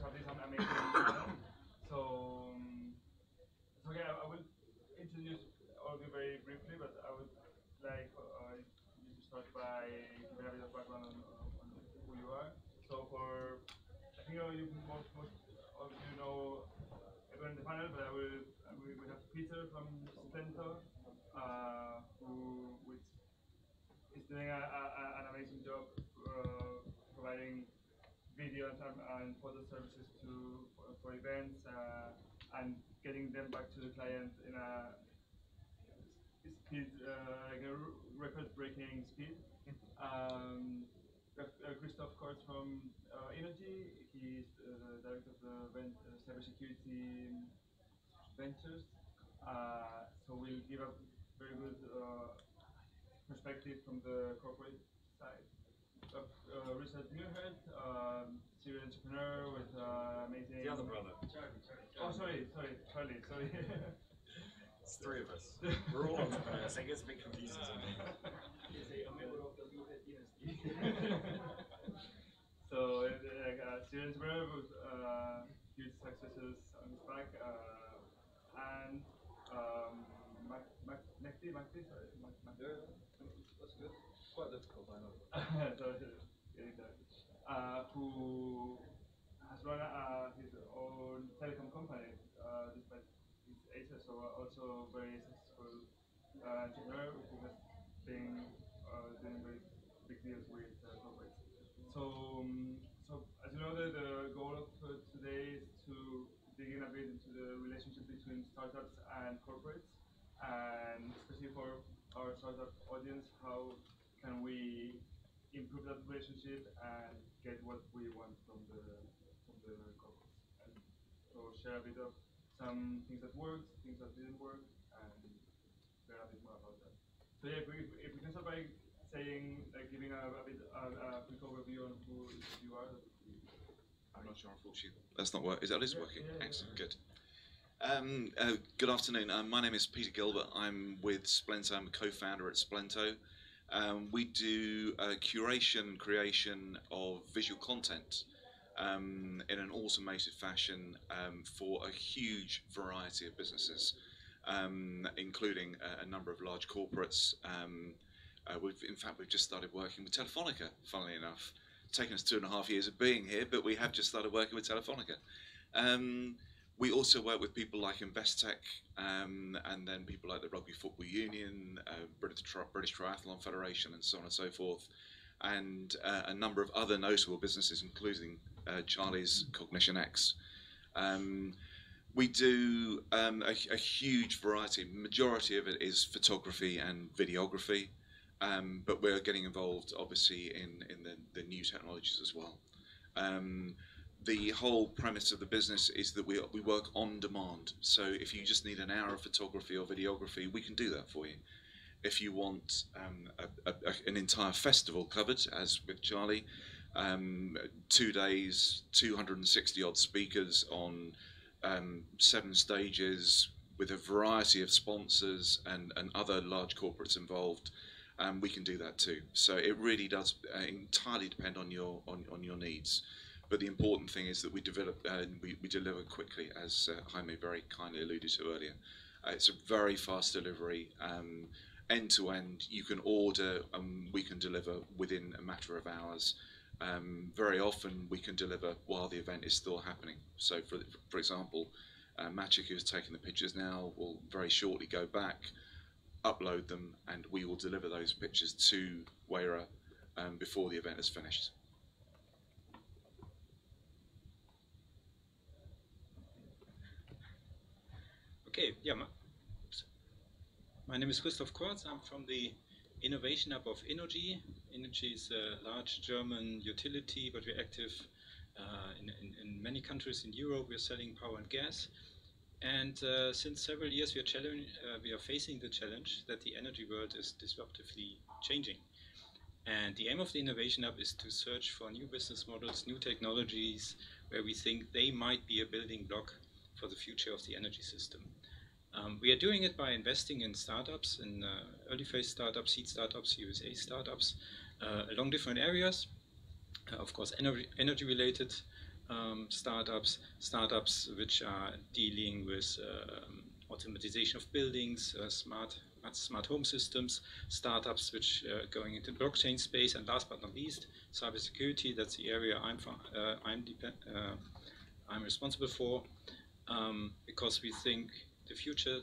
have this amazing channel. So, so yeah, I will introduce all of you very briefly, but I would like you to start by giving a bit of background on who you are. So for, I think you most of you know everyone in the panel, but we have Peter from Splento, which is doing an amazing job providing video and photo services for events and getting them back to the client in a speed, like a record-breaking speed. Christoph Kortz from Energy. He's the director of the cybersecurity ventures. So we'll give a very good perspective from the corporate side. Richard Muirhead, serial entrepreneur with amazing. The other brother. Oh, sorry, Charlie, sorry. It's three of us. We're all entrepreneurs. It gets a bit confusing sometimes. So, like serial entrepreneur with huge successes on his back, and Mehdi, sorry, Yeah, that's good. Quite difficult, I know. Who has run his own telecom company despite his age, so also very successful entrepreneur who has been doing very big deals with corporates. So as you know, the goal of today is to dig in a bit into the relationship between startups and corporates, and especially for our startup audience, how can we improve that relationship and get what we want from the corporates, and so share a bit of some things that worked, things that didn't work, and learn a bit more about that. So yeah, if we can start by saying, like, giving a quick overview on who you are. I'm not sure, unfortunately. That's not working. Is that working? Yeah. Excellent, good. Good afternoon. My name is Peter Gilbert. I'm with Splento. I'm a co-founder at Splento. We do curation, creation of visual content in an automated fashion for a huge variety of businesses, including a number of large corporates. We've just started working with Telefonica, funnily enough. It's taken us 2.5 years of being here, but we have just started working with Telefonica. We also work with people like Investec, and then people like the Rugby Football Union, British Triathlon Federation, and so on and so forth, and a number of other notable businesses, including Charlie's Cognition X. We do a huge variety. Majority of it is photography and videography, but we're getting involved, obviously, in the new technologies as well. The whole premise of the business is that we work on demand. So if you just need an hour of photography or videography, we can do that for you. If you want an entire festival covered, as with Charlie, 2 days, 260 odd speakers on 7 stages with a variety of sponsors and other large corporates involved, we can do that too. So it really does entirely depend on your needs. But the important thing is that we deliver quickly, as Jaime very kindly alluded to earlier. It's a very fast delivery, end to end. You can order and we can deliver within a matter of hours. Very often we can deliver while the event is still happening. So for example, Maciek, who's taking the pictures now, will very shortly go back, upload them, and we will deliver those pictures to Weira before the event is finished. Okay, yeah, my name is Christoph Kortz. I'm from the Innovation Hub of Energy. Energy is a large German utility, but we're active in many countries in Europe. We're selling power and gas. And since several years, we are facing the challenge that the energy world is disruptively changing. And the aim of the Innovation Hub is to search for new business models, new technologies, where we think they might be a building block for the future of the energy system. We are doing it by investing in startups, in early phase startups, seed startups, USA startups, along different areas. Of course, energy related, startups which are dealing with automatization of buildings, smart home systems, startups which are going into blockchain space, and last but not least, cybersecurity. That's the area I'm responsible for, because we think the future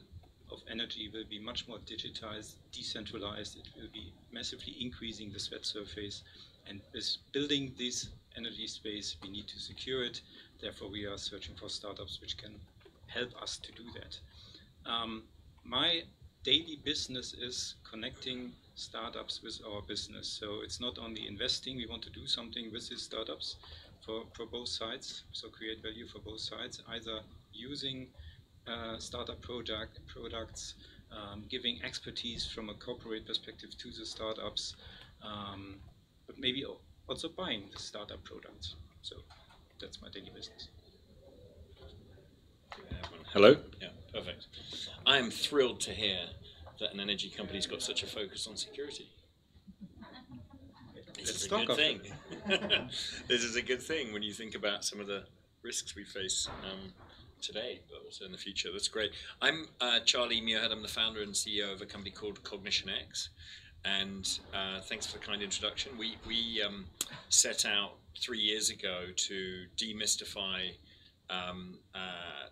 of energy will be much more digitized, decentralized. It will be massively increasing the threat surface, and with building this energy space, we need to secure it. Therefore, we are searching for startups which can help us to do that. My daily business is connecting startups with our business. So it's not only investing, we want to do something with these startups for both sides, so create value for both sides, either using startup products, giving expertise from a corporate perspective to the startups, but maybe also buying the startup products. So that's my daily business. Hello? Yeah, perfect. I am thrilled to hear that an energy company's got such a focus on security. This is a good thing. This is a good thing when you think about some of the risks we face today, but also in the future. That's great. I'm Charlie Muirhead. I'm the founder and CEO of a company called Cognition X. And thanks for the kind introduction. We set out 3 years ago to demystify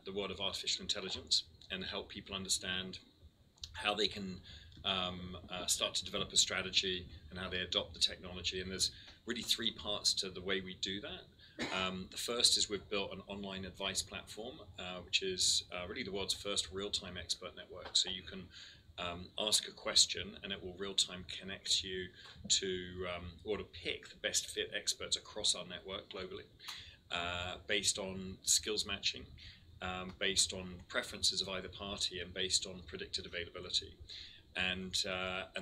the world of artificial intelligence and help people understand how they can start to develop a strategy and how they adopt the technology. And there's really 3 parts to the way we do that. The first is we've built an online advice platform, which is really the world's first real-time expert network. So you can ask a question and it will real-time connect you to or to pick the best fit experts across our network globally, based on skills matching, based on preferences of either party, and based on predicted availability. And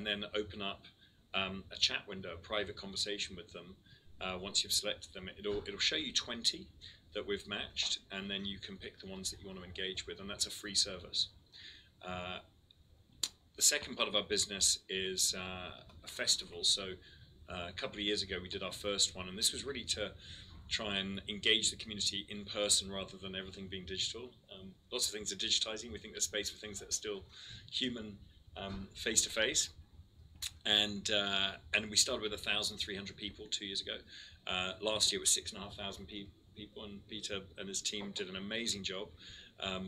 then open up a chat window, a private conversation with them. Once you've selected them, it'll show you 20 that we've matched, and then you can pick the ones that you want to engage with, and that's a free service. The second part of our business is a festival. So a couple of years ago, we did our first one, and this was really to try and engage the community in person rather than everything being digital. Lots of things are digitizing. We think there's space for things that are still human, face-to-face. And we started with 1,300 people 2 years ago. Last year it was 6,500 people, and Peter and his team did an amazing job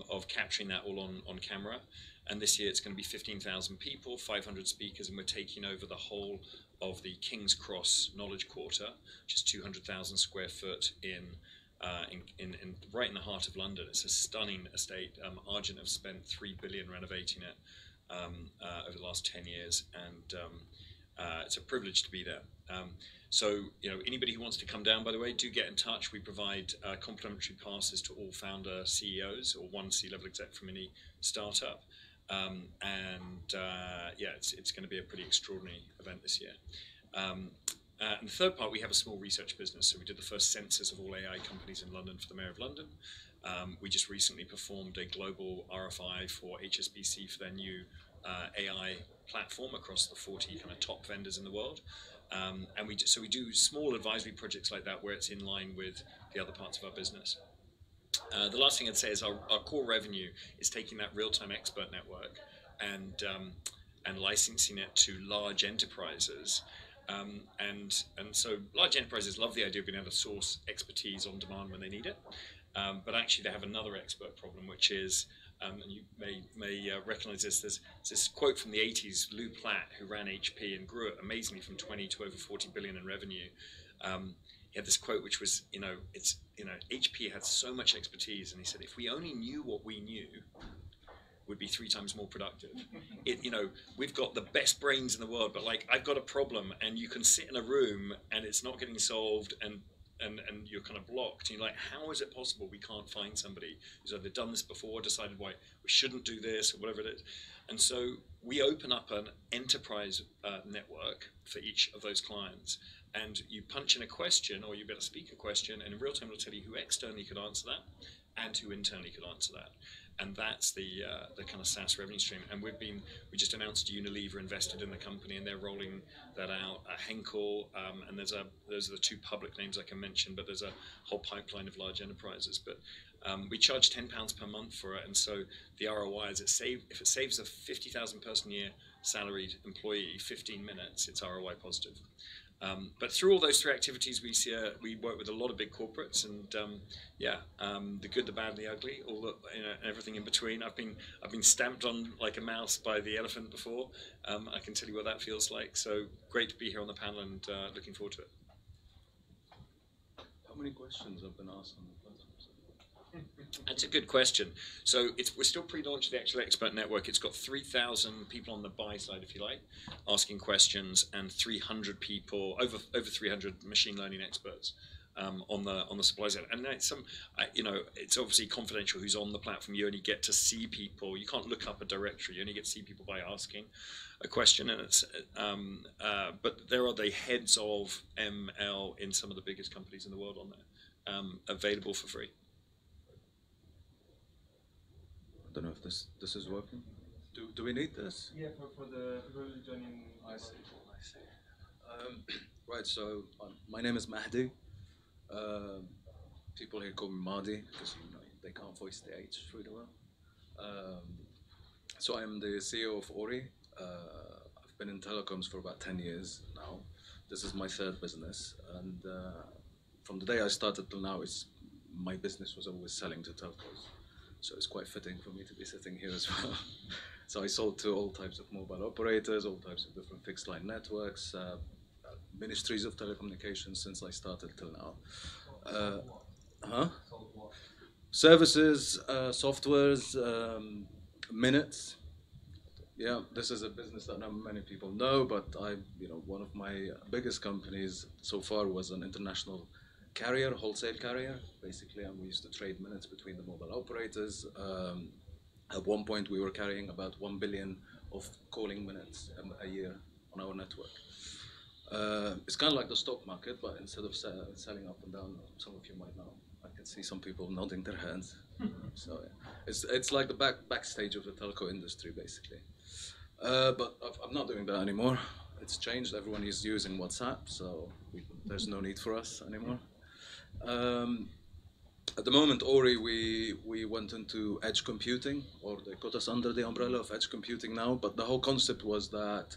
of capturing that all on camera. And this year it's going to be 15,000 people, 500 speakers, and we're taking over the whole of the King's Cross Knowledge Quarter, which is 200,000 square foot in right in the heart of London. It's a stunning estate. Argent have spent 3 billion renovating it over the last 10 years, and it's a privilege to be there. So, anybody who wants to come down, by the way, do get in touch. We provide complimentary passes to all founder CEOs or one C-level exec from any startup. It's going to be a pretty extraordinary event this year. And the third part, we have a small research business. So we did the first census of all AI companies in London for the Mayor of London. We just recently performed a global RFI for HSBC for their new AI platform across the 40 kind of top vendors in the world. And we do small advisory projects like that where it's in line with the other parts of our business. The last thing I'd say is our core revenue is taking that real-time expert network and licensing it to large enterprises. And so large enterprises love the idea of being able to source expertise on demand when they need it. But actually they have another expert problem, which is, and you may recognize this, there's this quote from the 80s, Lou Platt, who ran HP and grew it amazingly from 20 to over 40 billion in revenue. He had this quote which was, HP had so much expertise, and he said, if we only knew what we knew, would be 3 times more productive. We've got the best brains in the world, but I've got a problem, and you can sit in a room and it's not getting solved, and you're kind of blocked. And you're like, how is it possible we can't find somebody who's either done this before, decided why we shouldn't do this, or whatever it is? And so we open up an enterprise network for each of those clients. And you punch in a question, or you get a speaker question, and in real time it'll tell you who externally could answer that and who internally could answer that. and that's the kind of SaaS revenue stream. And we just announced Unilever invested in the company, and they're rolling that out. Henkel, and those are the two public names I can mention, but there's a whole pipeline of large enterprises. But we charge £10 per month for it, and so the ROI is if it saves a 50,000 person a year salaried employee 15 minutes, it's ROI positive. But through all those three activities, we work with a lot of big corporates, and the good, the bad, and the ugly, everything in between. I've been stamped on like a mouse by the elephant before. I can tell you what that feels like. So great to be here on the panel, and looking forward to it. How many questions have been asked on the platform? That's a good question. So we're still pre-launch of the actual expert network. It's got 3,000 people on the buy side, if you like, asking questions, and 300 people, over 300 machine learning experts on the supply side. And it's it's obviously confidential who's on the platform. You only get to see people. You can't look up a directory. You only get to see people by asking a question. And it's but there are the heads of ML in some of the biggest companies in the world on there, available for free. I don't know if this is working. Do we need this? Yeah, for the people joining. I see. Right. So my name is Mahdi. People here call me Mahdi because they can't voice the H really well. So I'm the CEO of Ori. I've been in telecoms for about 10 years now. This is my third business, and from the day I started till now, my business was always selling to telcos. So it's quite fitting for me to be sitting here as well. So I sold to all types of mobile operators, all types of different fixed line networks, ministries of telecommunications since I started till now. Services, softwares, minutes. Yeah, this is a business that not many people know, but one of my biggest companies so far was an international carrier, wholesale carrier, basically, and we used to trade minutes between the mobile operators. At one point, we were carrying about 1 billion of calling minutes a year on our network. It's kind of like the stock market, but instead of selling up and down, some of you might know. I can see some people nodding their heads. So yeah. It's like the backstage of the telco industry, basically. But I'm not doing that anymore. It's changed. Everyone is using WhatsApp, so there's no need for us anymore. At the moment, Ori, we went into edge computing, or they put us under the umbrella of edge computing now, but the whole concept was that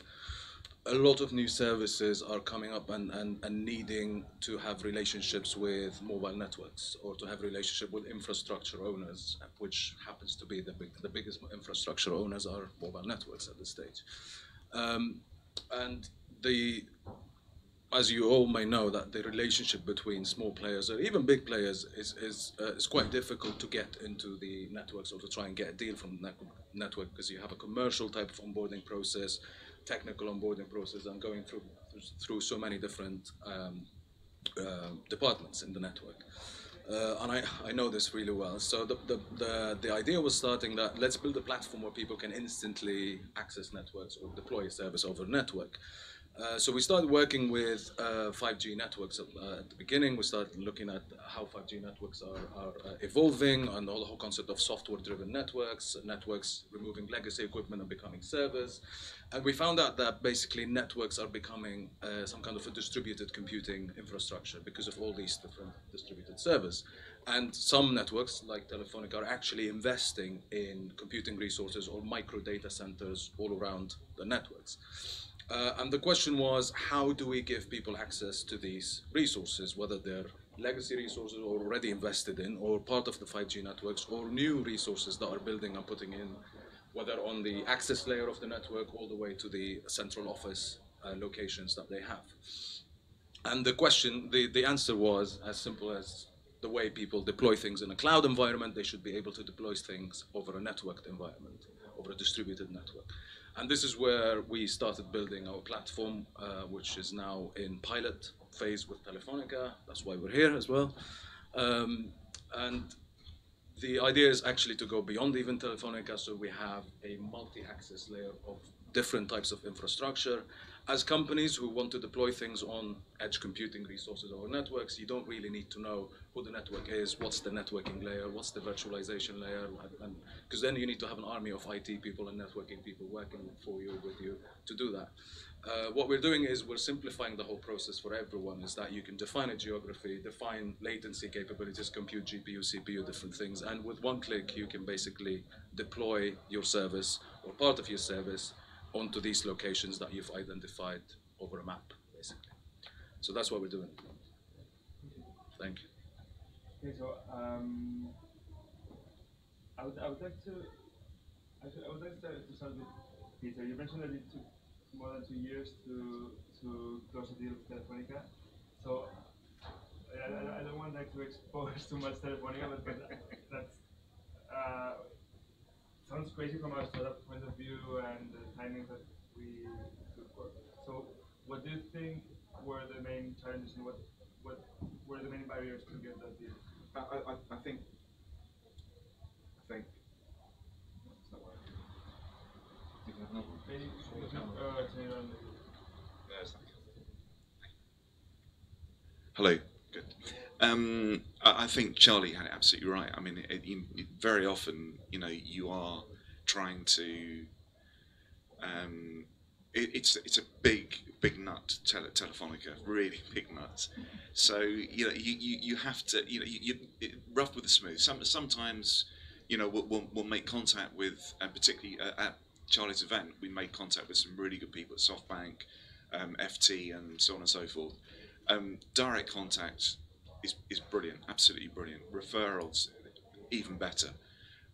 a lot of new services are coming up and needing to have relationships with mobile networks, or to have relationship with infrastructure owners, which happens to be the biggest infrastructure owners are mobile networks at this stage. And as you all may know, that the relationship between small players or even big players is quite difficult to get into the networks, or to try and get a deal from the network, because you have a commercial type of onboarding process, technical onboarding process, and going through so many different departments in the network. And I know this really well. So the idea was starting that let's build a platform where people can instantly access networks or deploy a service over network. So we started working with 5G networks at the beginning. We started looking at how 5G networks are evolving, and the whole concept of software-driven networks removing legacy equipment and becoming servers. And we found out that basically networks are becoming some kind of a distributed computing infrastructure because of all these different distributed servers. And some networks, like Telefonica, are actually investing in computing resources or micro data centers all around the networks. And the question was, how do we give people access to these resources, whether they're legacy resources or already invested in, or part of the 5G networks, or new resources that are building and putting in, whether on the access layer of the network all the way to the central office locations that they have. And the answer was as simple as the way people deploy things in a cloud environment, they should be able to deploy things over a networked environment, over a distributed network. And this is where we started building our platform, which is now in pilot phase with Telefonica. That's why we're here as well. And the idea is actually to go beyond even Telefonica, so we have a multi-access layer of different types of infrastructure, As companies who want to deploy things on edge computing resources or networks, you don't really need to know who the network is, what's the networking layer, what's the virtualization layer, and because then you need to have an army of IT people and networking people working for you, with you, to do that. What we're doing is we're simplifying the whole process for everyone, is that you can define a geography, define latency capabilities, compute GPU, CPU, different things, and with one click you can basically deploy your service or part of your service onto these locations that you've identified over a map, basically. So that's what we're doing. Thank you. Okay, so I would like to start with Peter. You mentioned that it took more than 2 years to close a deal with Telefonica. So I don't want to expose too much Telefonica, but that's sounds crazy from our startup point of view and the timing that we took for. So what do you think were the main challenges and what were the main barriers to get that deal? I think. It's not working. You can have another one. Maybe turn it on. Hello. Good. I think Charlie had it absolutely right. I mean, very often, you are trying to. It's a big nut, Telefonica, really big nut. So you have to rough with the smooth. Sometimes we'll make contact with, and particularly at Charlie's event, we made contact with some really good people at SoftBank, FT, and so on and so forth. Direct contact is brilliant, absolutely brilliant. Referrals, even better.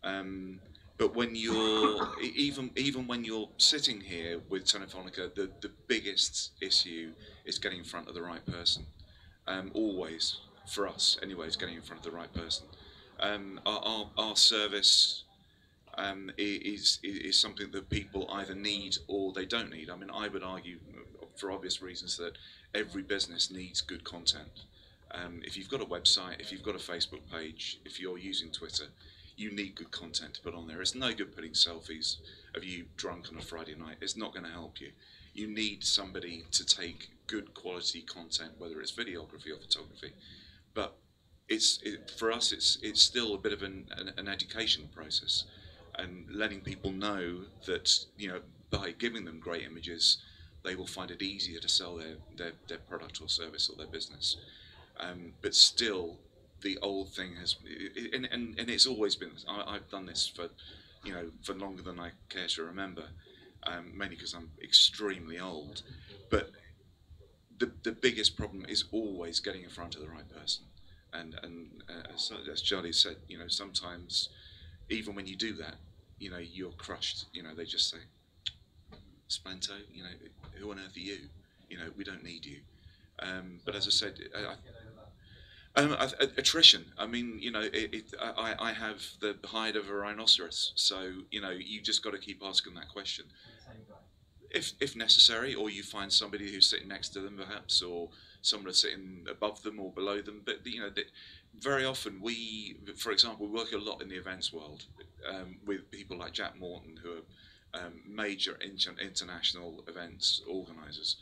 But when you're even when you're sitting here with Telefonica, the biggest issue is getting in front of the right person. Always, for us anyway, is getting in front of the right person. Our service is something that people either need or they don't need. I mean, I would argue, for obvious reasons, that every business needs good content. If you've got a website, if you've got a Facebook page, if you're using Twitter, you need good content to put on there. It's no good putting selfies of you drunk on a Friday night. It's not going to help you. You need somebody to take good quality content, whether it's videography or photography. But for us, it's still a bit of an education process, and letting people know that by giving them great images, they will find it easier to sell their product or service or their business. But still, the old thing has, and it's always been. I've done this for longer than I care to remember, mainly because I'm extremely old. But the biggest problem is always getting in front of the right person. And as Charlie said, sometimes even when you do that, you're crushed. They just say, Splento, who on earth are you? We don't need you. But as I said, attrition. I mean, I have the hide of a rhinoceros, so you just got to keep asking that question, if necessary, or you find somebody who's sitting next to them, perhaps, or someone sitting above them or below them. But very often for example, we work a lot in the events world with people like Jack Morton, who are major international events organisers.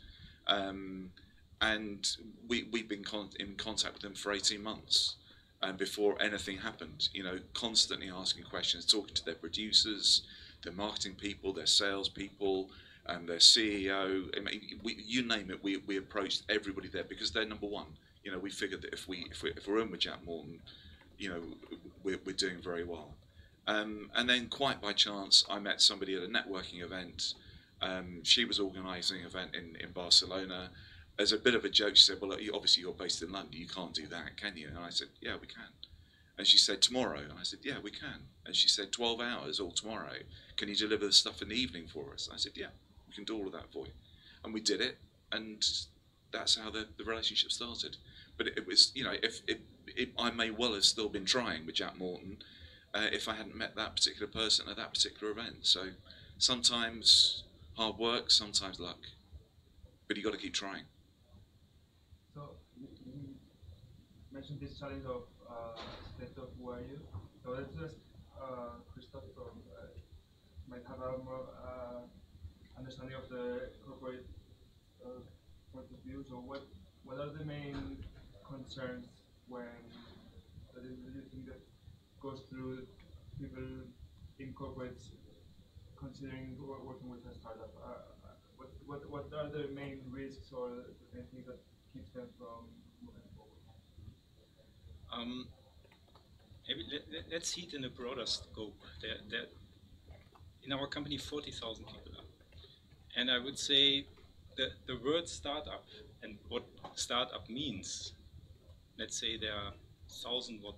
And we've been in contact with them for 18 months before anything happened, constantly asking questions, talking to their producers, their marketing people, their sales people, their CEO. I mean, you name it, we approached everybody there because they're number one. We figured that if we're in with Jack Morton, we're doing very well. And then quite by chance, I met somebody at a networking event. She was organising an event in Barcelona. As a bit of a joke, she said, well, obviously you're based in London, you can't do that, can you? And I said, yeah, we can. And she said, tomorrow? And I said, yeah, we can. And she said, 12 hours all tomorrow. Can you deliver the stuff in the evening for us? I said, yeah, we can do all of that for you. And we did it, and that's how the relationship started. But it was, I may well have still been trying with Jack Morton if I hadn't met that particular person at that particular event. So sometimes hard work, sometimes luck. But you've got to keep trying. So you mentioned this challenge of state of who are you. So let's just Christoph might have a more understanding of the corporate point of view. So what are the main concerns when that is the thing that goes through people in corporates considering working with a startup? What are the main risks or the main things that keeps them from moving forward? Um, Maybe let's see it in a broader scope. There, in our company, 40,000 people are. And I would say the word startup and what startup means, let's say there are 1,000 what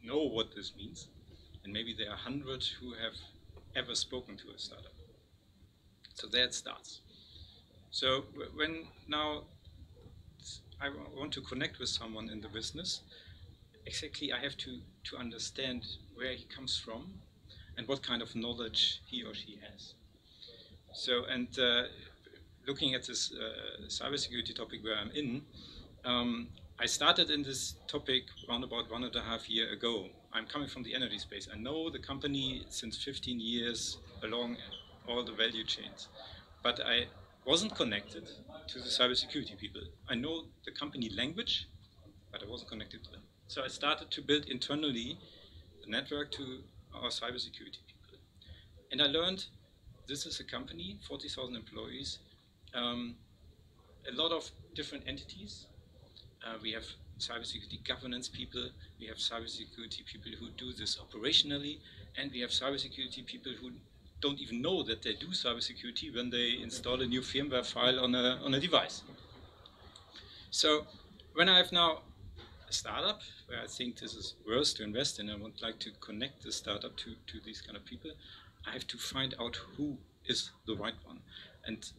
know what this means, and maybe there are 100 who have ever spoken to a startup. So there it starts. So when now I want to connect with someone in the business, exactly I have to understand where he comes from and what kind of knowledge he or she has. So, and looking at this cybersecurity topic where I'm in, I started in this topic around about 1.5 years ago. I'm coming from the energy space. I know the company since 15 years along all the value chains, but I wasn't connected to the cybersecurity people. I know the company language, but I wasn't connected to them. So I started to build internally the network to our cybersecurity people. And I learned this is a company, 40,000 employees, a lot of different entities. We have cybersecurity governance people, we have cybersecurity people who do this operationally, and we have cybersecurity people who don't even know that they do cybersecurity when they install a new firmware file on a device. So when I have now a startup where I think this is worth to invest in, I would like to connect the startup to these kind of people, I have to find out who is the right one. And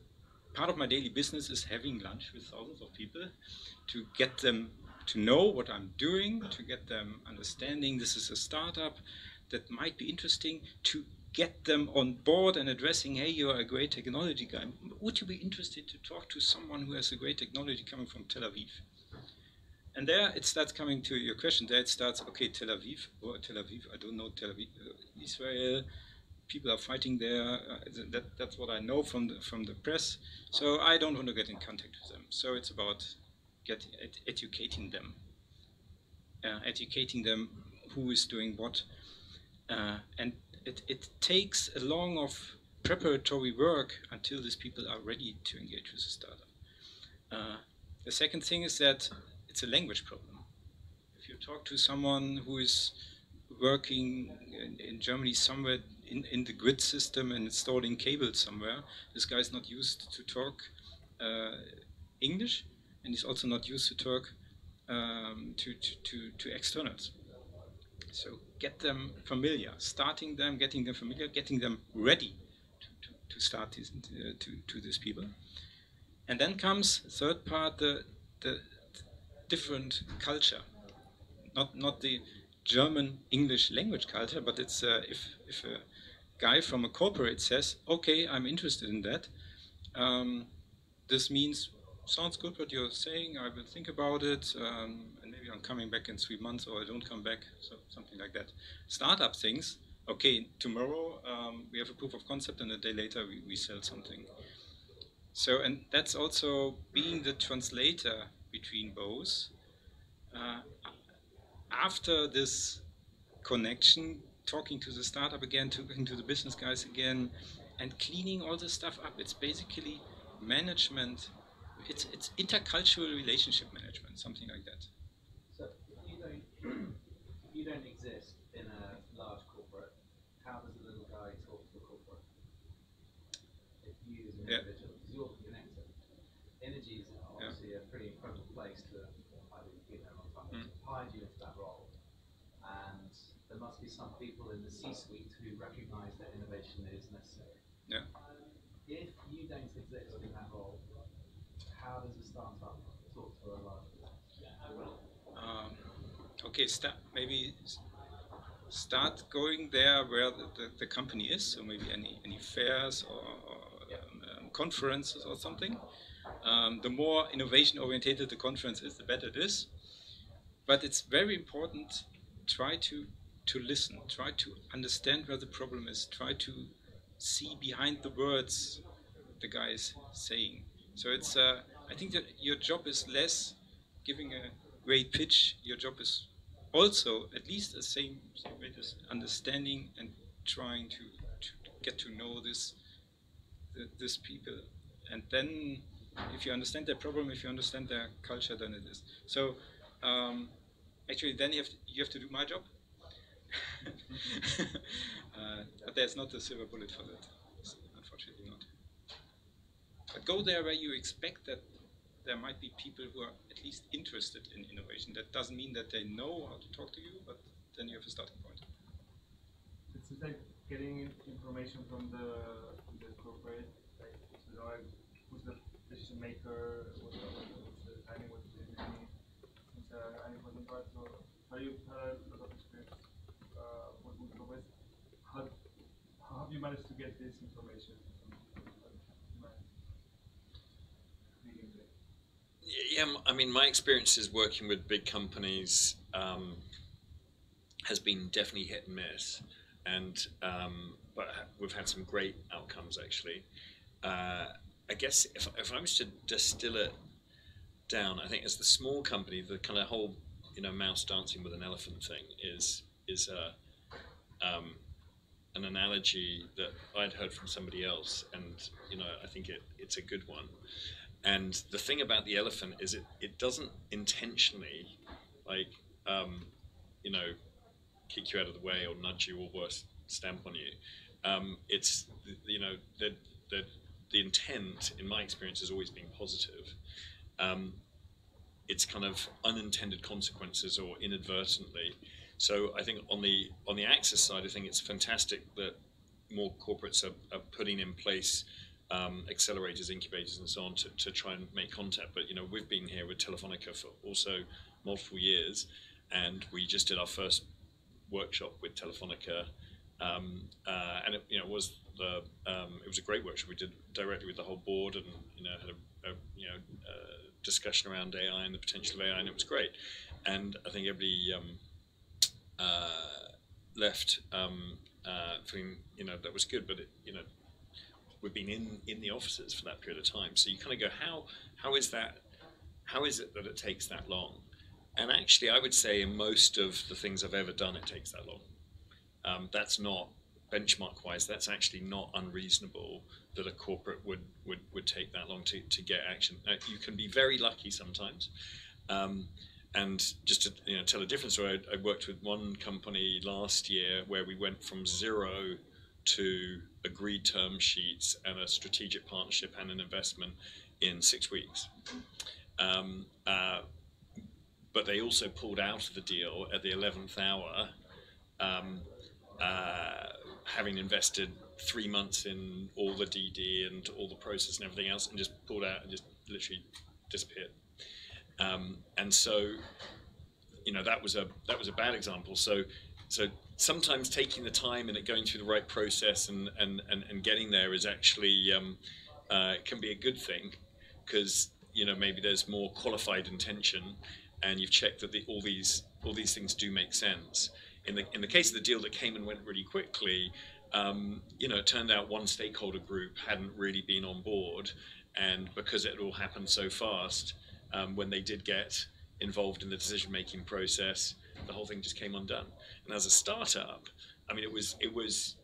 part of my daily business is having lunch with thousands of people to get them to know what I'm doing, to get them understanding this is a startup that might be interesting, to get them on board and addressing, hey, you're a great technology guy. Would you be interested to talk to someone who has a great technology coming from Tel Aviv? And there it starts coming to your question. There it starts, okay, Tel Aviv, I don't know Tel Aviv, Israel, people are fighting there. That's what I know from the press. So I don't want to get in contact with them. So it's about educating them who is doing what, and it takes a long of preparatory work until these people are ready to engage with a startup. The second thing is that it's a language problem. If you talk to someone who is working in Germany somewhere in the grid system and installing cables somewhere, this guy is not used to talk English, and he's also not used to talk to externals. So get them familiar, starting them, getting them familiar, getting them ready to start to these people. And then comes third part, the different culture, not the German English language culture, but it's if a guy from a corporate says, okay, I'm interested in that, this means sounds good what you're saying, I will think about it, and maybe I'm coming back in 3 months, or I don't come back, so something like that. Startup things, okay, tomorrow we have a proof of concept, and a day later we sell something. So, and that's also being the translator between both. After this connection, talking to the startup again, talking to the business guys again, and cleaning all this stuff up. It's basically management. It's intercultural relationship management, something like that. So if you don't exist in a large corporate, how does a little guy talk to a corporate? If you as an individual, because you're connected. Energy is obviously a pretty incredible place to hide you into that role. And there must be some people in the C-suite who recognise that innovation is necessary. Yeah. If you don't exist in that role, how does a startup talk to a large business? Okay, maybe start going there where the company is, so maybe any fairs or conferences or something. The more innovation-oriented the conference is, the better it is. But it's very important, try to listen, try to understand where the problem is, try to see behind the words the guy is saying. So it's I think that your job is less giving a great pitch. Your job is also at least the same rate as understanding and trying to get to know this people, and then if you understand their problem, if you understand their culture, then it is. So actually, then you have to do my job. But there's not a silver bullet for that, unfortunately not. But go there where you expect that there might be people who are at least interested in innovation. That doesn't mean that they know how to talk to you, but then you have a starting point. It's like getting information from the corporate, like, you know, like who's the decision maker, what's the timing, what's the engineering, it's an important part. So you've had a lot of experience working with corporates. How have you managed to get this information? Yeah, I mean, my experiences working with big companies has been definitely hit and miss, and but we've had some great outcomes actually. I guess if I was to distill it down, I think as the small company, the kind of whole mouse dancing with an elephant thing is an analogy that I'd heard from somebody else, and I think it's a good one. And the thing about the elephant is it doesn't intentionally kick you out of the way or nudge you or worse, stamp on you. It's the intent, in my experience, has always been positive. It's kind of unintended consequences or inadvertently. So I think on the access side, I think it's fantastic that more corporates are putting in place accelerators, incubators, and so on to try and make contact. But we've been here with Telefonica for also multiple years, and we just did our first workshop with Telefonica, and it was a great workshop. We did directly with the whole board, and had a discussion around AI and the potential of AI, and it was great. And I think everybody left feeling that was good, but we've been in the offices for that period of time, so you kind of go, how is it that it takes that long? And actually, I would say in most of the things I've ever done, it takes that long. That's not benchmark-wise. That's actually not unreasonable that a corporate would take that long to get action. You can be very lucky sometimes. And just to tell a different story, I worked with one company last year where we went from 0 to agreed term sheets and a strategic partnership and an investment in 6 weeks. But they also pulled out of the deal at the 11th hour, having invested 3 months in all the DD and all the process and everything else, and just pulled out and just literally disappeared. And so, that was a bad example. So sometimes taking the time and going through the right process and getting there is actually can be a good thing, because maybe there's more qualified intention, and you've checked that all these things do make sense. In the case of the deal that came and went really quickly, it turned out one stakeholder group hadn't really been on board, and because it all happened so fast, when they did get involved in the decision-making process, the whole thing just came undone. And as a startup, I mean, it was.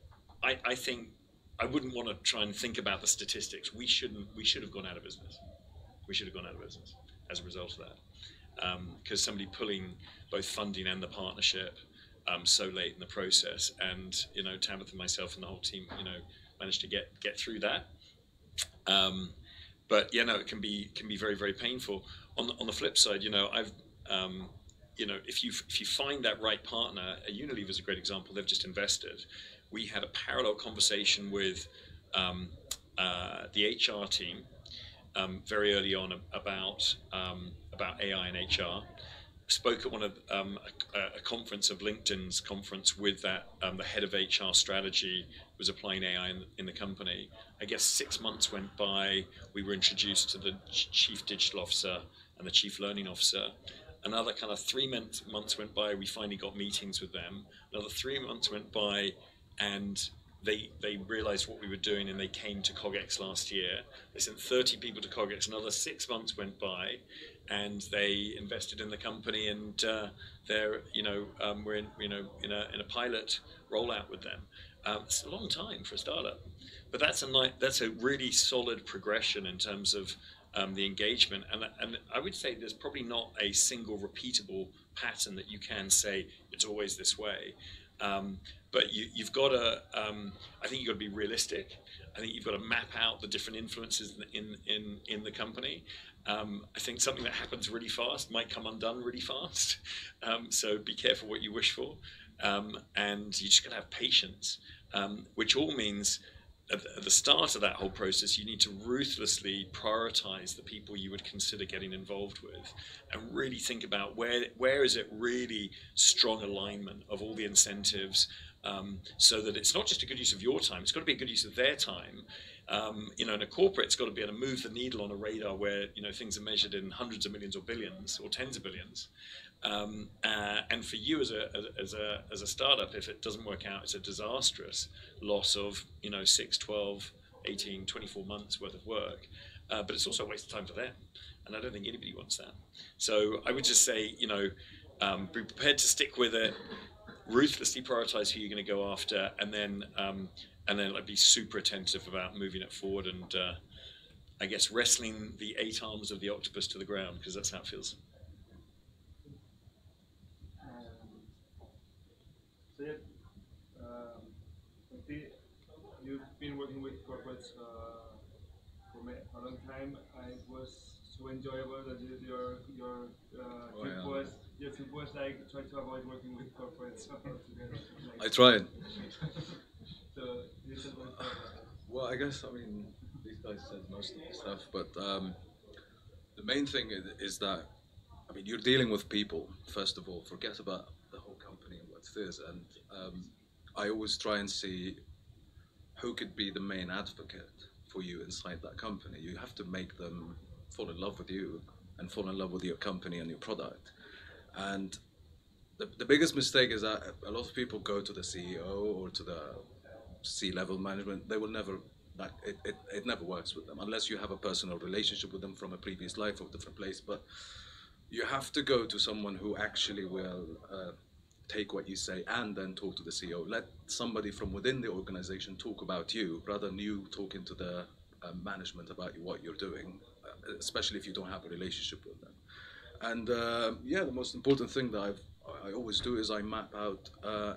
I think I wouldn't want to try and think about the statistics. We should have gone out of business. We should have gone out of business as a result of that. Because somebody pulling both funding and the partnership so late in the process, and Tabitha, myself, and the whole team, managed to get through that. But it can be very, very painful. On the flip side, I've if you find that right partner, Unilever is a great example. They've just invested. We had a parallel conversation with the HR team very early on about AI and HR. Spoke at one of a conference of LinkedIn's conference with that the head of HR strategy was applying AI in the company. I guess 6 months went by. We were introduced to the chief digital officer and the chief learning officer. Another kind of 3 months went by. We finally got meetings with them. Another 3 months went by, and they realized what we were doing and they came to CogX last year. They sent 30 people to CogX. Another 6 months went by, and they invested in the company, and they're we're in a pilot rollout with them. It's a long time for a startup, but that's a really solid progression in terms of the engagement. And I would say there's probably not a single repeatable pattern that you can say it's always this way. But you've got to, I think you've got to be realistic. I think you've got to map out the different influences in the company. I think something that happens really fast might come undone really fast. So be careful what you wish for. And you just got to have patience, which all means at the start of that whole process, you need to ruthlessly prioritize the people you would consider getting involved with, and really think about where is it really strong alignment of all the incentives, so that it's not just a good use of your time, it's got to be a good use of their time. In a corporate, it's got to be able to move the needle on a radar where things are measured in hundreds of millions or billions or tens of billions. And for you as a startup, if it doesn't work out, it's a disastrous loss of 6, 12, 18, 24 months worth of work. But it's also a waste of time for them, and I don't think anybody wants that. So I would just say, be prepared to stick with it, ruthlessly prioritize who you're going to go after, and then like be super attentive about moving it forward, and I guess wrestling the 8 arms of the octopus to the ground, because that's how it feels. So yeah, I think you've been working with corporates for a long time. It was so enjoyable that your trip was like trying to avoid working with corporates altogether. Like, I tried. So you said about that. Well, I guess, these guys said most of the stuff, but the main thing is that, you're dealing with people, first of all. Forget about the whole company and what it is. And I always try and see who could be the main advocate for you inside that company. You have to make them fall in love with you and fall in love with your company and your product. And the biggest mistake is that a lot of people go to the CEO or to the C-level management. They will never, it never works with them unless you have a personal relationship with them from a previous life or a different place. But you have to go to someone who actually will take what you say and then talk to the CEO. Let somebody from within the organization talk about you rather than you talking to the management about what you're doing, especially if you don't have a relationship with them. And the most important thing that I always do is I map out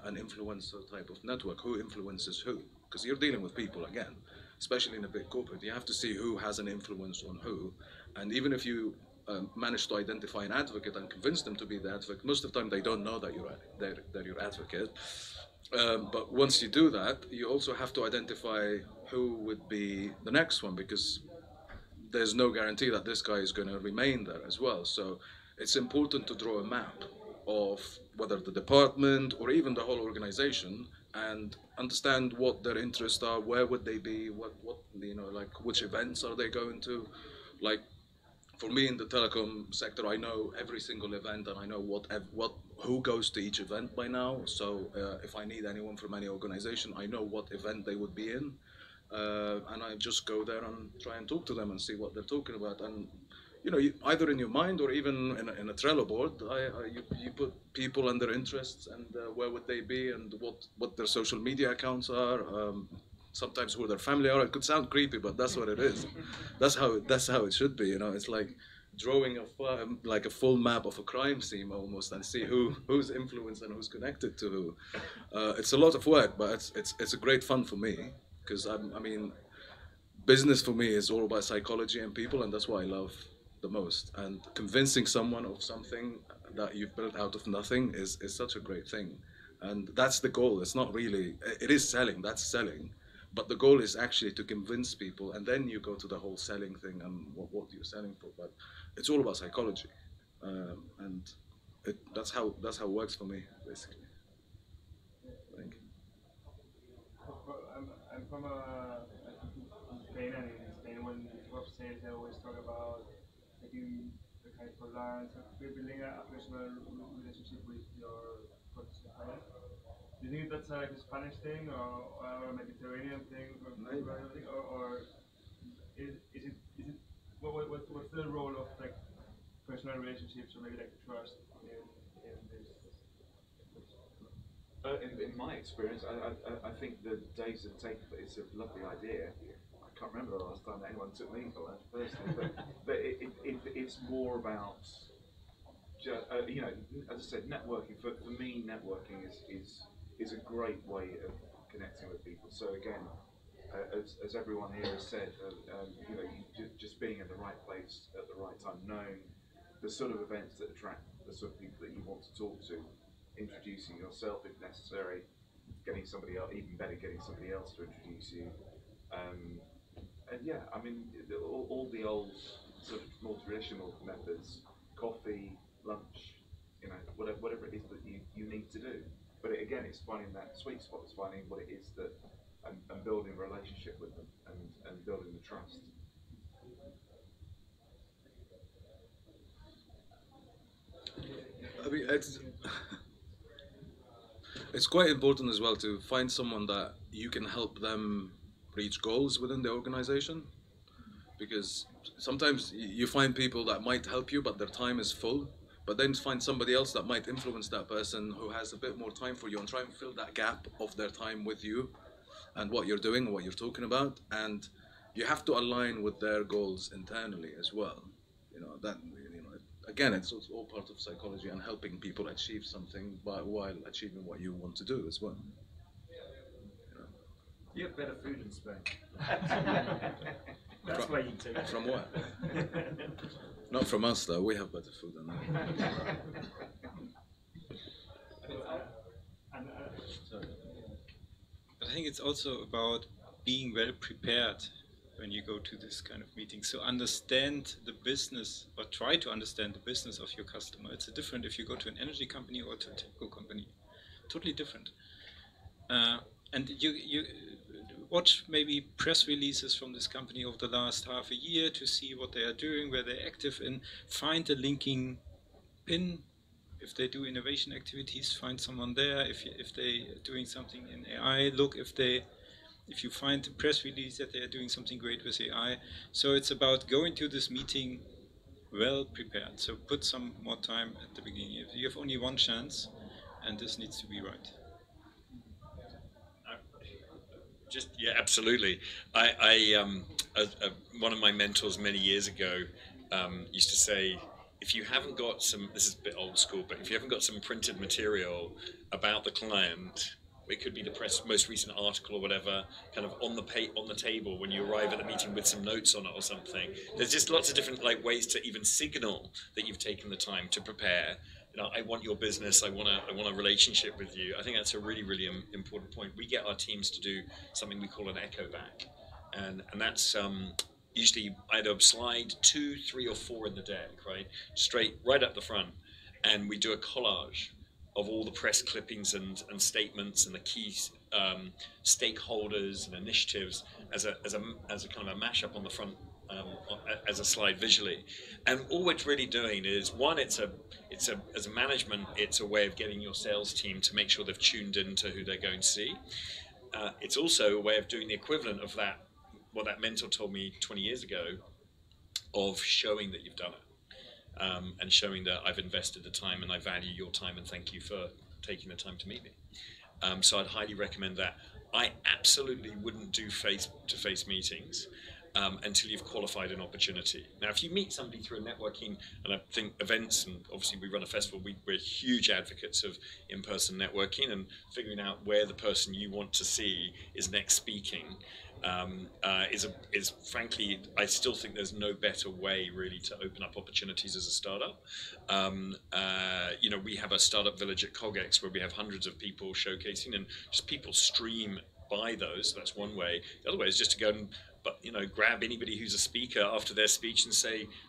an influencer type of network. Who influences who? Because you're dealing with people again, especially in a big corporate. You have to see who has an influence on who. And even if you manage to identify an advocate and convince them to be the advocate, most of the time they don't know that you're your advocate. But once you do that, you also have to identify who would be the next one, because there's no guarantee that this guy is going to remain there as well. So it's important to draw a map of whether the department or even the whole organization, and understand what their interests are, where would they be, what like which events are they going to. Like for me in the telecom sector, I know every single event, and I know who goes to each event by now. So if I need anyone from any organization, I know what event they would be in. And I just go there and try and talk to them and see what they're talking about. And either in your mind or even in a Trello board, you put people and their interests and where would they be and what their social media accounts are. Sometimes who their family are. It could sound creepy, but that's what it is. That's how it should be. It's like drawing a full map of a crime scene almost, and see who's influenced and who's connected to who. It's a lot of work, but it's a great fun for me. Because business for me is all about psychology and people, and that's what I love the most. And convincing someone of something that you've built out of nothing is such a great thing. And that's the goal. It's not really, it is selling, that's selling. But the goal is actually to convince people, and then you go to the whole selling thing and what you're selling for. But it's all about psychology. And that's how it works for me, basically. Thank you. I'm from Spain, and in Spain, when you talk of sales, I always talk about taking the kite for lunch, building a personal relationship with your potential client. Do you think that's like a Spanish thing or a Mediterranean thing, or is it what's the role of like personal relationships or maybe like trust in this? In my experience, I think the days of taking it's a lovely idea. I can't remember the last time that anyone took me for lunch personally, but it's more about you know, as I said, networking. For me, networking is a great way of connecting with people. So again, as everyone here has said, you know, just being in the right place at the right time, knowing the sort of events that attract the sort of people that you want to talk to, introducing yourself if necessary, getting somebody else, even better, getting somebody else to introduce you. And yeah, I mean, all the old sort of more traditional methods, coffee, lunch, you know, whatever it is that you need to do. But again, it's finding that sweet spot, it's finding what it is that, and building a relationship with them and building the trust. I mean, it's quite important as well to find someone that you can help them reach goals within the organization, because sometimes you find people that might help you but their time is full, but then find somebody else that might influence that person who has a bit more time for you and try and fill that gap of their time with you and what you're doing and what you're talking about. And you have to align with their goals internally as well, you know, that, you know, again, it's all part of psychology and helping people achieve something while achieving what you want to do as well. You have better food in Spain. That's why you take it. From what? Not from us though, we have better food than them. But I think it's also about being well prepared when you go to this kind of meeting. So understand the business, or try to understand the business of your customer. It's different if you go to an energy company or to a telco company. Totally different. And you watch maybe press releases from this company over the last half a year to see what they are doing, where they're active in. Find a linking pin. If they do innovation activities, find someone there. If they're doing something in AI, look if you find a press release that they are doing something great with AI. So it's about going to this meeting well prepared. So put some more time at the beginning. You have only one chance, and this needs to be right. Yeah, absolutely. One of my mentors many years ago used to say, if you haven't got some, this is a bit old school, but if you haven't got some printed material about the client, it could be the most recent article or whatever, kind of on the table when you arrive at the meeting with some notes on it or something. There's just lots of different ways to even signal that you've taken the time to prepare. You know, I want your business. I want a relationship with you. I think that's a really, really important point. We get our teams to do something we call an echo back, and that's usually either slide 2, 3, or 4 in the deck, right, right up the front, and we do a collage of all the press clippings and statements and the key stakeholders and initiatives as a kind of a mashup on the front. As a slide visually, and all we're really doing is as a management, it's a way of getting your sales team to make sure they've tuned into who they're going to see. It's also a way of doing the equivalent of what that mentor told me 20 years ago, of showing that you've done it, and showing that I've invested the time and I value your time and thank you for taking the time to meet me. So I'd highly recommend that. I absolutely wouldn't do face-to-face meetings until you've qualified an opportunity. Now, if you meet somebody through a networking, and I think events, and obviously we run a festival, we're huge advocates of in-person networking and figuring out where the person you want to see is next speaking, is frankly, I still think there's no better way really to open up opportunities as a startup. You know, we have a startup village at CogX where we have hundreds of people showcasing, and just people stream by those. So that's one way. The other way is just to go and grab anybody who's a speaker after their speech and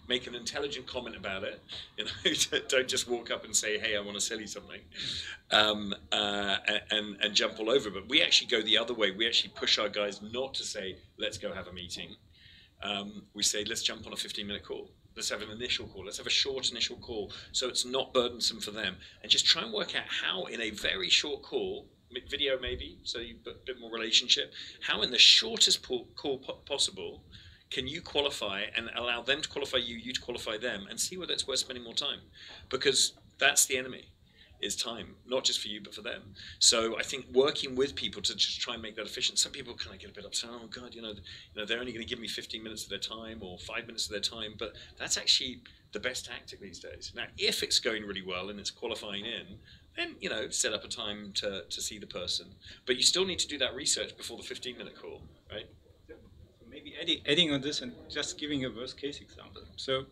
make an intelligent comment about it. You know, don't just walk up and say, "Hey, I want to sell you something," and jump all over. But we actually go the other way. We actually push our guys not to say, "Let's go have a meeting." We say, "Let's jump on a 15-minute call. Let's have an initial call. Let's have a short initial call, so it's not burdensome for them, and just try and work out how, in a very short call, video maybe, so you a bit more relationship. How in the shortest call possible can you qualify and allow them to qualify you, you to qualify them, and see whether it's worth spending more time? Because that's the enemy, is time, not just for you, but for them. So I think working with people to just try and make that efficient. Some people kind of get a bit upset, oh God, they're only going to give me 15 minutes of their time or 5 minutes of their time, but that's actually the best tactic these days. Now, if it's going really well and it's qualifying in, then, set up a time to see the person. But you still need to do that research before the 15-minute call, right? So maybe adding on this and just giving a worst case example. So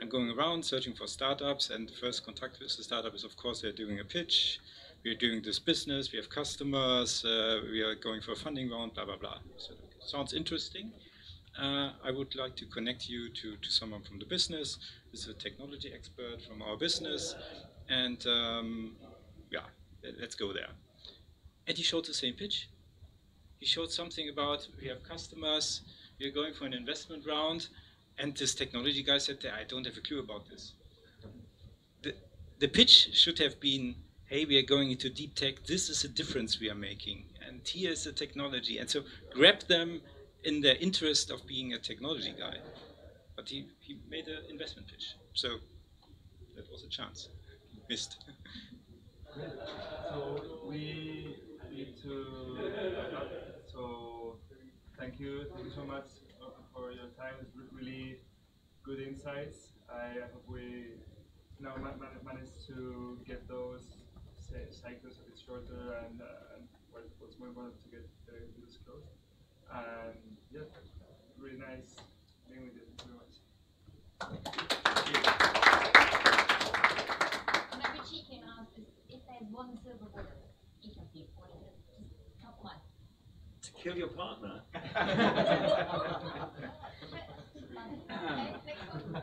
I'm going around searching for startups, and the first contact with the startup is, of course, they're doing a pitch. We're doing this business, we have customers, we are going for a funding round, blah, blah, blah. So sounds interesting. I would like to connect you to someone from the business. This is a technology expert from our business. And yeah, let's go there. And he showed the same pitch. He showed something about we have customers, we're going for an investment round, and this technology guy said, I don't have a clue about this. The pitch should have been, hey, we are going into deep tech, this is a difference we are making, and here's the technology. And so grab them in their interest of being a technology guy. But he made an investment pitch. So that was a chance. Missed. Great. So we need to wrap up. So thank you so much for your time. It's really good insights. I hope we now managed to get those cycles a bit shorter and what's more important to get this closed. And yeah, really nice being with you. Thank you very much. Can I be cheeky and ask if there's one silver bullet each of you, what is it? Just top one. To kill your partner? Okay, next one.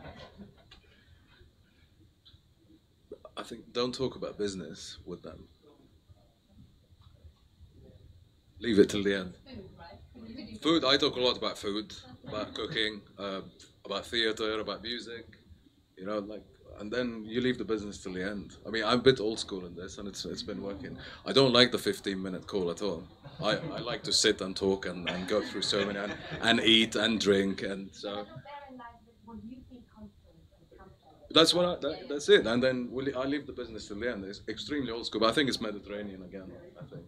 I think don't talk about business with them. Leave it till the end. Food, right? Food, I talk a lot about food, about cooking, about theater, about music, and then you leave the business till the end. I mean, I'm a bit old school in this, and it's been working. I don't like the 15-minute call at all. I like to sit and talk and go through so many, and eat and drink, and so. That's it, and then I leave the business till the end. It's extremely old school, but I think it's Mediterranean again. I think,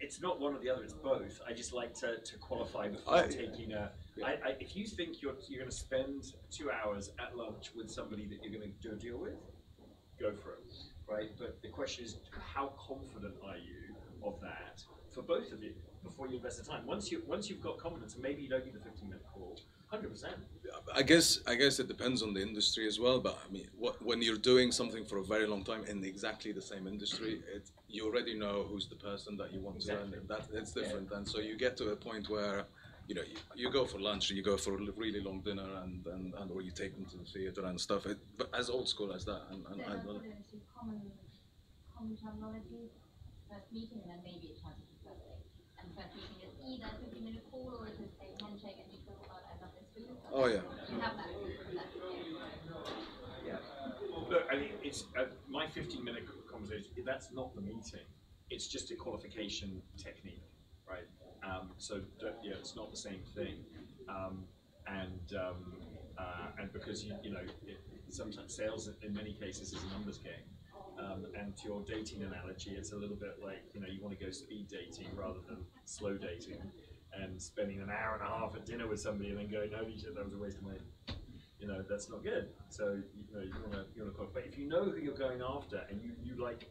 It's not one or the other; it's both. I just like to qualify before taking a. If you think you're going to spend 2 hours at lunch with somebody that you're going to do a deal with, go for it, right? But the question is, how confident are you of that for both of you before you invest the time? Once you've got confidence, maybe you don't need the 15-minute call. 100%. I guess it depends on the industry as well. But I mean, when you're doing something for a very long time in exactly the same industry, you already know who's the person that you want to learn. It's different, and so you get to a point where you go for lunch, or you go for a really long dinner, and or you take them to the theater and stuff. But as old school as that, and common terminology. First meeting, and then maybe a chance for first date. And first meeting is either 15-minute call or it is a handshake, and you talk about I love this food. Oh yeah. You have that. Yeah. Look, I mean, it's my 15-minute conversation. That's not the meeting. It's just a qualification technique, right? So it's not the same thing. And because sometimes sales in many cases is a numbers game. And to your dating analogy, it's a little bit like, you want to go speed dating rather than slow dating, and spending an hour and a half at dinner with somebody and then going, holy shit, that was a waste of money. That's not good. So, you want to but if you know who you're going after, and you like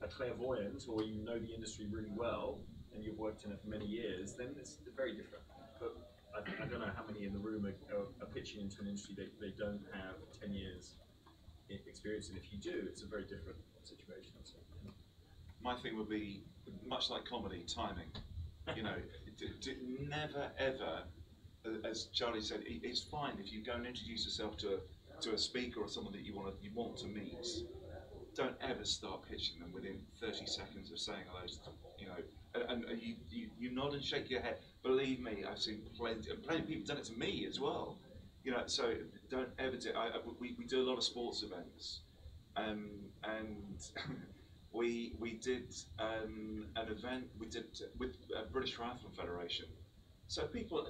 a clairvoyant, or you know the industry really well, and you've worked in it for many years, then it's very different. But I don't know how many in the room are pitching into an industry they don't have 10 years experience, and if you do, it's a very different situation. So. My thing would be much like comedy, timing. Never ever, as Charlie said, it's fine if you go and introduce yourself to a speaker or someone that you want to meet. Don't ever start pitching them within 30 seconds of saying those. And you nod and shake your head. Believe me, I've seen plenty of people done it to me as well. So don't ever do. We do a lot of sports events, and we did an event we did with British Triathlon Federation. So people,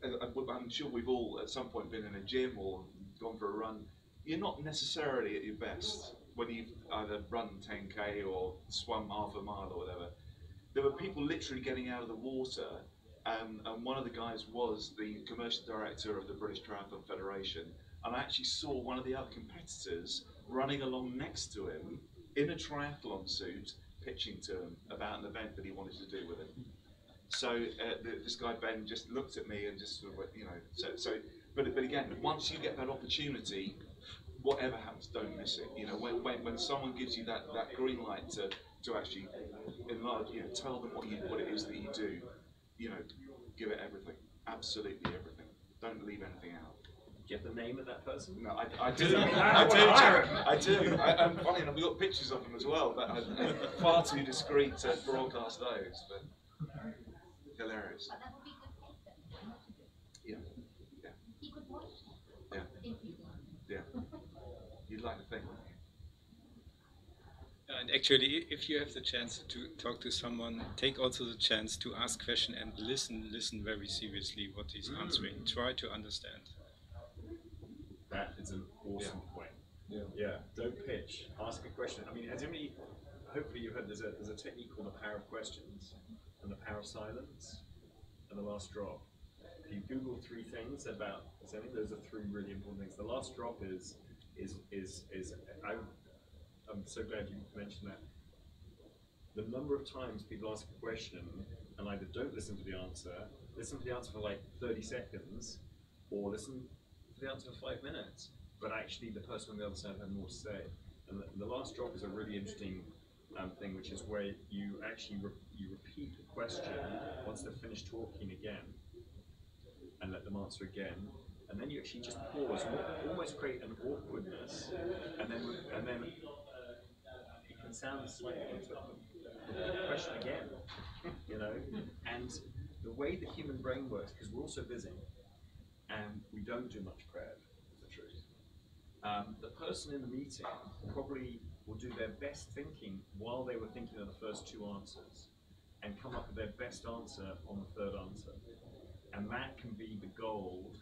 I'm sure we've all at some point been in a gym or gone for a run. You're not necessarily at your best when you've either run 10k or swum half a mile or whatever. There were people literally getting out of the water, and one of the guys was the commercial director of the British Triathlon Federation, and I actually saw one of the other competitors running along next to him in a triathlon suit, pitching to him about an event that he wanted to do with him. So this guy Ben just looked at me and just sort of went, you know, but again, once you get that opportunity, whatever happens, don't miss it. You know, when someone gives you that green light to actually enlarge, you know, tell them what it is that you do, you know, give it everything, absolutely everything. Don't leave anything out. Do you have the name of that person? No, I do. I do. And funny enough, we got pictures of them as well, but I'm far too discreet to broadcast those. But hilarious. But that would be a good case then. Yeah. Yeah. He could watch that. Yeah. If he wanted. Yeah. You'd like to think, wouldn't you? And actually, if you have the chance to talk to someone, take also the chance to ask questions and listen very seriously what he's answering. Try to understand. That is an awesome point. Yeah. Don't pitch. Ask a question. I mean, hopefully you've heard there's a technique called the power of questions and the power of silence and the last drop. If you Google 3 things about something, those are 3 really important things. The last drop is I'm so glad you mentioned that. The number of times people ask a question and either don't listen to the answer, listen to the answer for like 30 seconds, or listen to the answer for 5 minutes, but actually the person on the other side had more to say. And the last drop is a really interesting thing, which is where you actually you repeat the question once they've finished talking again, and let them answer again. And then you actually just pause, almost create an awkwardness, and then it can sound slightly the question again, you know. And the way the human brain works, because we're all so busy, and we don't do much prep, is the truth. The person in the meeting probably will do their best thinking while they were thinking of the first 2 answers, and come up with their best answer on the 3rd answer, and that can be the gold.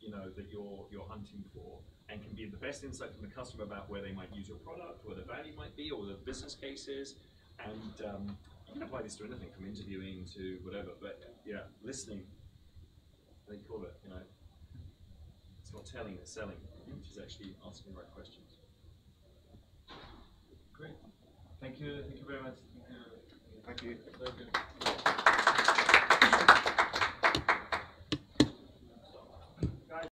You know, that you're hunting for, and can be the best insight from the customer about where they might use your product, where the value might be, or the business cases. And you can apply this to anything from interviewing to whatever. But yeah, listening, they call it. You know, it's not telling, it's selling, which is actually asking the right questions. Great. Thank you very much. Thank you. Very good.